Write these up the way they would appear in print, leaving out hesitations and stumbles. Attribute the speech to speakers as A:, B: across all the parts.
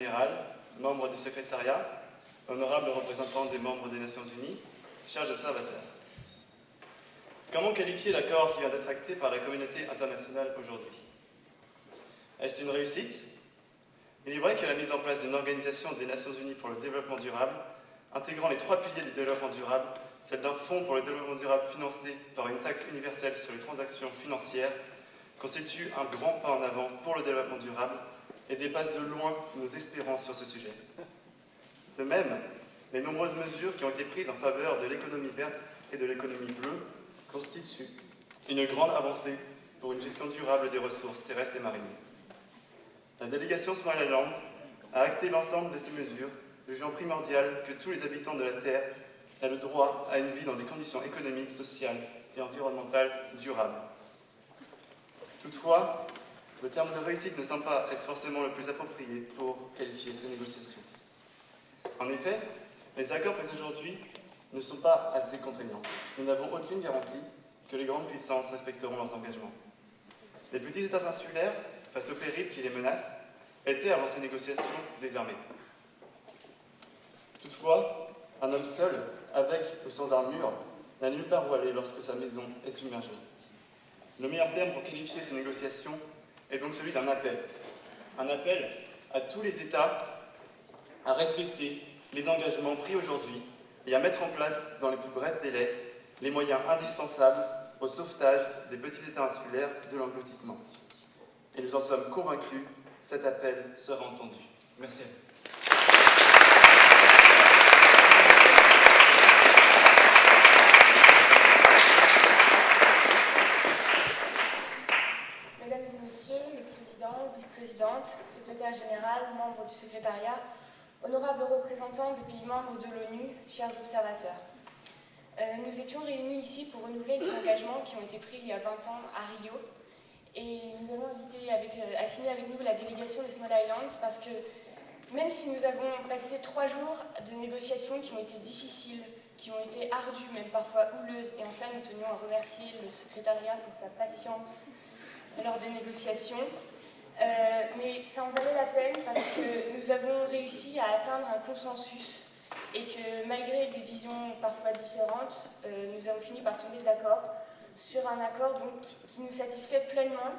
A: Général, membres du secrétariat, honorables représentants des membres des Nations Unies, chers observateurs. Comment qualifier l'accord qui vient d'être acté par la communauté internationale aujourd'hui? Est-ce une réussite? Il est vrai que la mise en place d'une organisation des Nations Unies pour le développement durable, intégrant les 3 piliers du développement durable, celle d'un fonds pour le développement durable financé par une taxe universelle sur les transactions financières, constitue un grand pas en avant pour le développement durable et dépasse de loin nos espérances sur ce sujet. De même, les nombreuses mesures qui ont été prises en faveur de l'économie verte et de l'économie bleue constituent une grande avancée pour une gestion durable des ressources terrestres et marines. La délégation Somaliland a acté l'ensemble de ces mesures, jugeant primordial que tous les habitants de la Terre aient le droit à une vie dans des conditions économiques, sociales et environnementales durables. Toutefois, le terme de réussite ne semble pas être forcément le plus approprié pour qualifier ces négociations. En effet, les accords pris aujourd'hui ne sont pas assez contraignants. Nous n'avons aucune garantie que les grandes puissances respecteront leurs engagements. Les petits États insulaires, face aux périls qui les menacent, étaient avant ces négociations désarmés. Toutefois, un homme seul, avec ou sans armure, n'a nulle part où aller lorsque sa maison est submergée. Le meilleur terme pour qualifier ces négociations est donc celui d'un appel. Un appel à tous les États à respecter les engagements pris aujourd'hui et à mettre en place, dans les plus brefs délais, les moyens indispensables au sauvetage des petits États insulaires de l'engloutissement. Et nous en sommes convaincus, cet appel sera entendu. Merci à vous.
B: Mesdames et messieurs, le président, vice-présidente, secrétaire général, membres du secrétariat, honorables représentants des pays membres de l'ONU, chers observateurs. Nous étions réunis ici pour renouveler les engagements qui ont été pris il y a 20 ans à Rio. Et nous avons invité à signer avec nous la délégation des Small Islands parce que même si nous avons passé 3 jours de négociations qui ont été difficiles, qui ont été ardues, même parfois houleuses, et en cela nous tenions à remercier le secrétariat pour sa patience lors des négociations, mais ça en valait la peine parce que nous avons réussi à atteindre un consensus et que malgré des visions parfois différentes, nous avons fini par tomber d'accord sur un accord donc, qui nous satisfait pleinement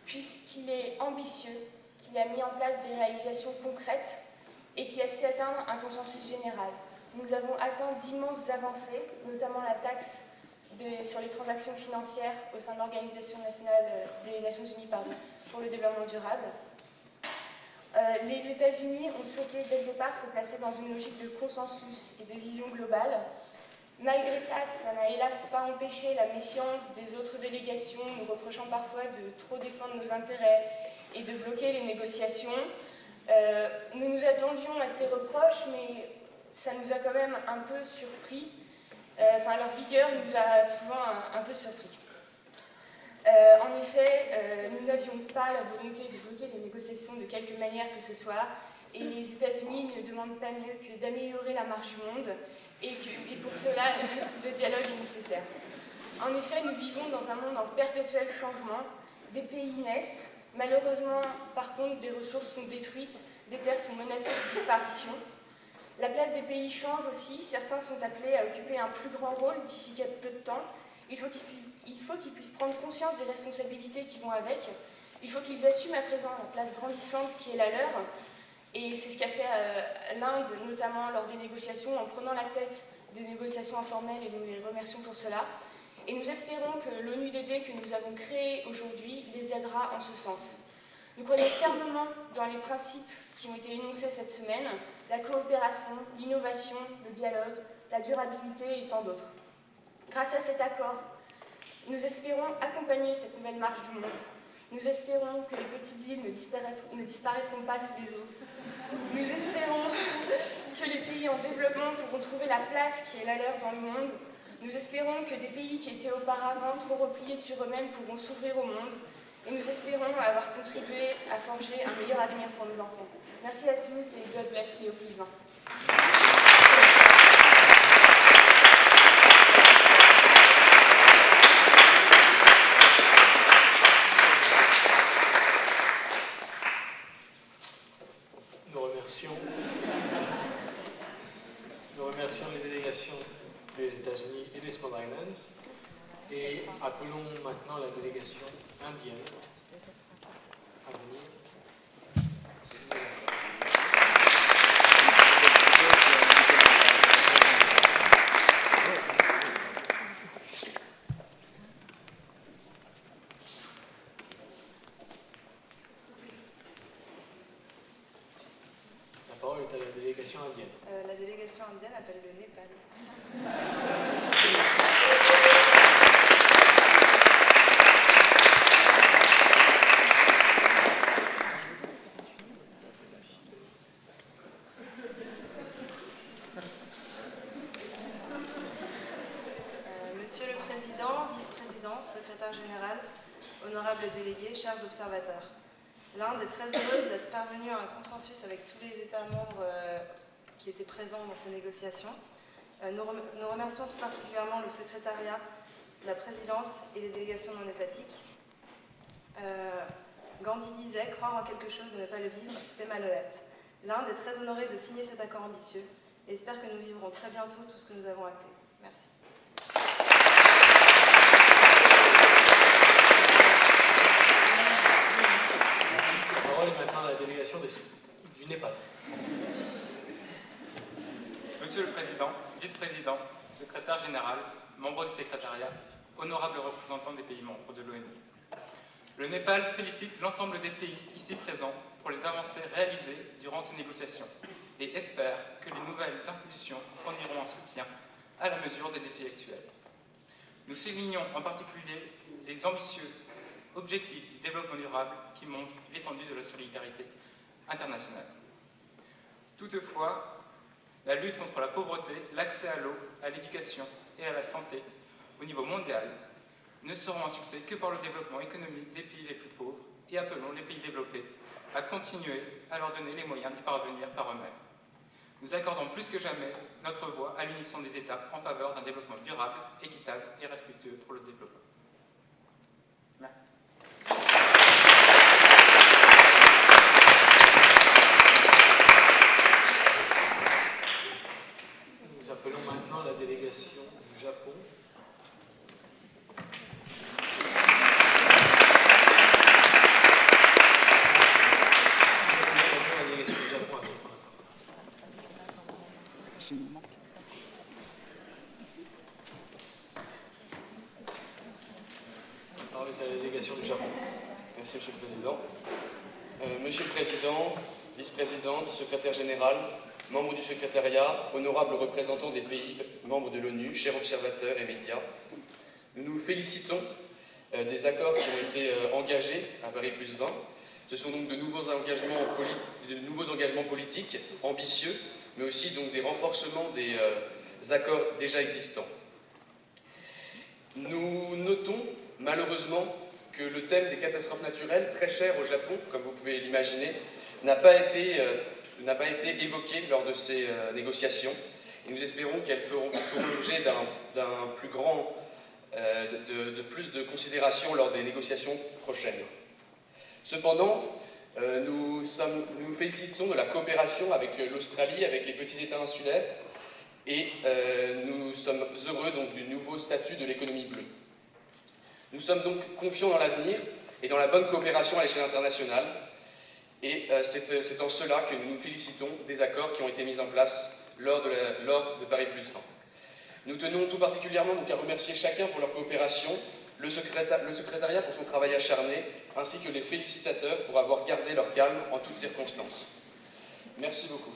B: puisqu'il est ambitieux, qu'il a mis en place des réalisations concrètes et qui a su atteindre un consensus général. Nous avons atteint d'immenses avancées, notamment la taxe sur les transactions financières au sein de l'Organisation nationale des Nations Unies pour le développement durable. Les États-Unis ont souhaité dès le départ se placer dans une logique de consensus et de vision globale. Malgré ça, ça n'a hélas pas empêché la méfiance des autres délégations, nous reprochant parfois de trop défendre nos intérêts et de bloquer les négociations. Nous nous attendions à ces reproches, mais ça nous a quand même un peu surpris. Leur vigueur nous a souvent un peu surpris. En effet, nous n'avions pas la volonté de bloquer les négociations de quelque manière que ce soit, et les États-Unis ne demandent pas mieux que d'améliorer la marche du monde, et pour cela, le dialogue est nécessaire. En effet, nous vivons dans un monde en perpétuel changement, des pays naissent, malheureusement, par contre, des ressources sont détruites, des terres sont menacées de disparition. La place des pays change aussi, certains sont appelés à occuper un plus grand rôle d'ici peu de temps. Il faut qu'ils puissent prendre conscience des responsabilités qui vont avec. Il faut qu'ils assument à présent la place grandissante qui est la leur. Et c'est ce qu'a fait l'Inde, notamment lors des négociations, en prenant la tête des négociations informelles, et nous les remercions pour cela. Et nous espérons que l'ONUDD que nous avons créé aujourd'hui les aidera en ce sens. Nous croyons fermement dans les principes qui ont été énoncés cette semaine, la coopération, l'innovation, le dialogue, la durabilité et tant d'autres. Grâce à cet accord, nous espérons accompagner cette nouvelle marche du monde. Nous espérons que les petites îles ne disparaîtront pas sous les eaux. Nous espérons que les pays en développement pourront trouver la place qui est la leur dans le monde. Nous espérons que des pays qui étaient auparavant trop repliés sur eux-mêmes pourront s'ouvrir au monde. Et nous espérons avoir contribué à forger un meilleur avenir pour nos enfants. Merci à tous et God bless Rio +20.
C: Nous remercions remercions les délégations des États-Unis et des Small Islands et appelons maintenant la délégation indienne à venir. La parole est à la délégation indienne.
D: La délégation indienne appelle le Népal. Monsieur le Président, Vice-président, Secrétaire général, honorables délégués, chers observateurs. L'Inde est très heureuse d'être parvenue à un consensus avec tous les États membres qui étaient présents dans ces négociations. Nous remercions tout particulièrement le secrétariat, la présidence et les délégations non étatiques. Gandhi disait « Croire en quelque chose et ne pas le vivre, c'est malhonnête ». L'Inde est très honorée de signer cet accord ambitieux et espère que nous vivrons très bientôt tout ce que nous avons acté. Merci.
C: La parole est maintenant à la délégation du Népal.
E: Monsieur le Président, Vice-président, Secrétaire général, membres du secrétariat, honorables représentants des pays membres de l'ONU. Le Népal félicite l'ensemble des pays ici présents pour les avancées réalisées durant ces négociations et espère que les nouvelles institutions fourniront un soutien à la mesure des défis actuels. Nous soulignons en particulier les ambitieux objectifs du développement durable qui montrent l'étendue de la solidarité internationale. Toutefois, la lutte contre la pauvreté, l'accès à l'eau, à l'éducation et à la santé au niveau mondial ne seront un succès que par le développement économique des pays les plus pauvres et appelons les pays développés à continuer à leur donner les moyens d'y parvenir par eux-mêmes. Nous accordons plus que jamais notre voix à l'unisson des États en faveur d'un développement durable, équitable et respectueux pour le développement. Merci.
C: Nous appelons maintenant la délégation du Japon. La délégation du Japon à venir. La parole est à la délégation du Japon.
A: Merci, Monsieur le Président. Monsieur le Président, Vice-présidente, Secrétaire général, membres du secrétariat, honorables représentants des pays membres de l'ONU, chers observateurs et médias, nous nous félicitons des accords qui ont été engagés à Paris + 20. Ce sont donc de nouveaux engagements politiques ambitieux, mais aussi donc des renforcements des accords déjà existants. Nous notons malheureusement que le thème des catastrophes naturelles, très cher au Japon, comme vous pouvez l'imaginer, n'a pas été évoqué lors de ces négociations. Et nous espérons qu'elles feront l'objet d'un plus grand, de plus de considération lors des négociations prochaines. Cependant, nous nous félicitons de la coopération avec l'Australie, avec les petits États insulaires, et nous sommes heureux donc, du nouveau statut de l'économie bleue. Nous sommes donc confiants dans l'avenir et dans la bonne coopération à l'échelle internationale, et c'est en cela que nous nous félicitons des accords qui ont été mis en place lors de Paris + 20. Nous tenons tout particulièrement donc, à remercier chacun pour leur coopération, le secrétariat pour son travail acharné, ainsi que les félicitateurs pour avoir gardé leur calme en toutes circonstances. Merci beaucoup.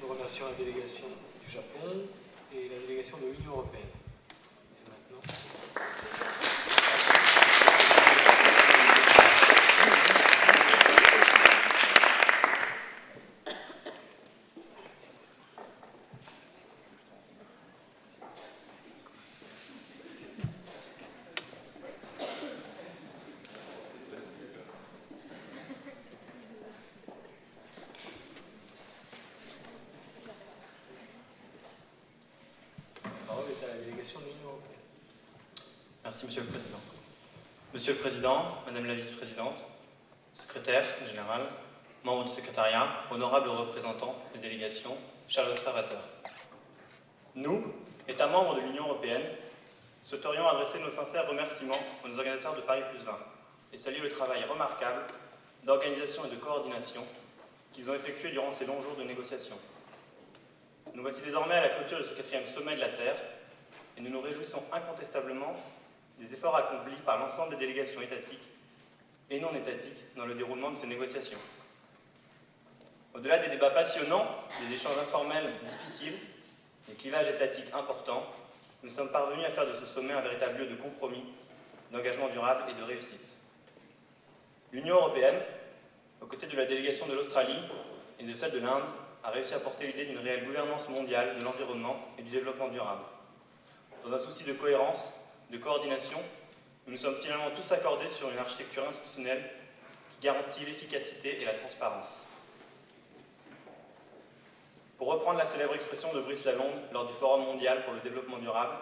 C: Nous remercions la délégation du Japon et la délégation de l'Union européenne. Et maintenant... délégation de l'Union européenne.
A: Merci, Monsieur le Président. Monsieur le Président, Madame la Vice-Présidente, Secrétaire général, membres du secrétariat, honorables représentants des délégations, chers observateurs. Nous, États membres de l'Union européenne, souhaiterions adresser nos sincères remerciements aux organisateurs de Paris +20 et saluer le travail remarquable d'organisation et de coordination qu'ils ont effectué durant ces longs jours de négociations. Nous voici désormais à la clôture de ce 4e sommet de la Terre et nous nous réjouissons incontestablement des efforts accomplis par l'ensemble des délégations étatiques et non étatiques dans le déroulement de ces négociations. Au-delà des débats passionnants, des échanges informels difficiles, des clivages étatiques importants, nous sommes parvenus à faire de ce sommet un véritable lieu de compromis, d'engagement durable et de réussite. L'Union européenne, aux côtés de la délégation de l'Australie et de celle de l'Inde, a réussi à porter l'idée d'une réelle gouvernance mondiale de l'environnement et du développement durable. Dans un souci de cohérence, de coordination, nous nous sommes finalement tous accordés sur une architecture institutionnelle qui garantit l'efficacité et la transparence. Pour reprendre la célèbre expression de Brice Lalonde lors du Forum mondial pour le développement durable,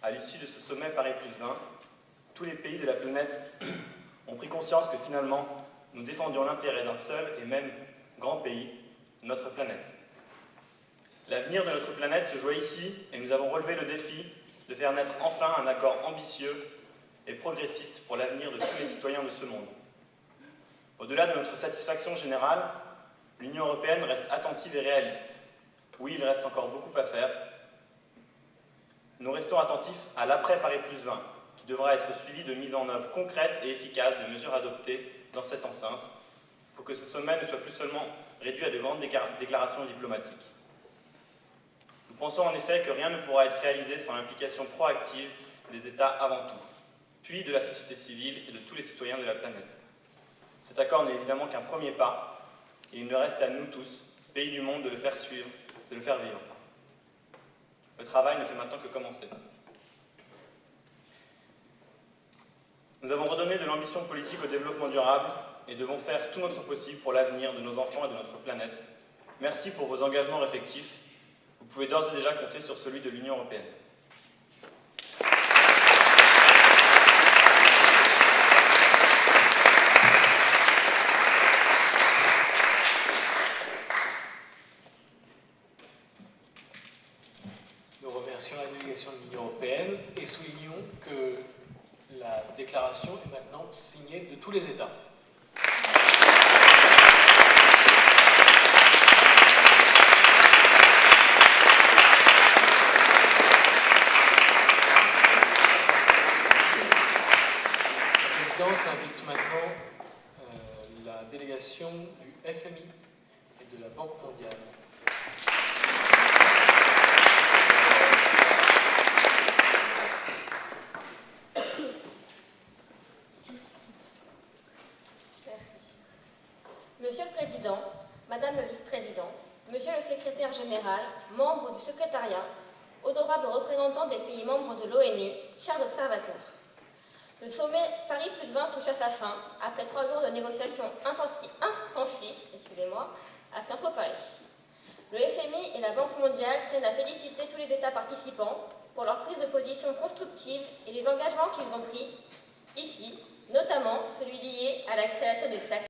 A: à l'issue de ce sommet Paris +20, tous les pays de la planète ont pris conscience que finalement, nous défendions l'intérêt d'un seul et même grand pays, notre planète. L'avenir de notre planète se jouait ici et nous avons relevé le défi de faire naître enfin un accord ambitieux et progressiste pour l'avenir de tous les citoyens de ce monde. Au-delà de notre satisfaction générale, l'Union européenne reste attentive et réaliste. Oui, il reste encore beaucoup à faire. Nous restons attentifs à l'après Paris +20, qui devra être suivi de mise en œuvre concrète et efficace de mesures adoptées dans cette enceinte, pour que ce sommet ne soit plus seulement réduit à de grandes déclarations diplomatiques. Nous pensons en effet que rien ne pourra être réalisé sans l'implication proactive des États avant tout, puis de la société civile et de tous les citoyens de la planète. Cet accord n'est évidemment qu'un premier pas, et il ne reste à nous tous, pays du monde, de le faire suivre, de le faire vivre. Le travail ne fait maintenant que commencer. Nous avons redonné de l'ambition politique au développement durable et devons faire tout notre possible pour l'avenir de nos enfants et de notre planète. Merci pour vos engagements respectifs. Vous pouvez d'ores et déjà compter sur celui de l'Union européenne.
C: Nous remercions la délégation de l'Union européenne et soulignons que la déclaration est maintenant signée de tous les États. La présidence invite maintenant la délégation du FMI et de la Banque mondiale.
F: Merci. Monsieur le Président, Madame le Vice-président, Monsieur le Secrétaire général, membres du secrétariat, honorables représentants des pays membres de l'ONU, chers observateurs. Le sommet Paris +20 touche à sa fin, après 3 jours de négociations intensives à Saint-Paris. Le FMI et la Banque mondiale tiennent à féliciter tous les États participants pour leur prise de position constructive et les engagements qu'ils ont pris ici, notamment celui lié à la création de taxes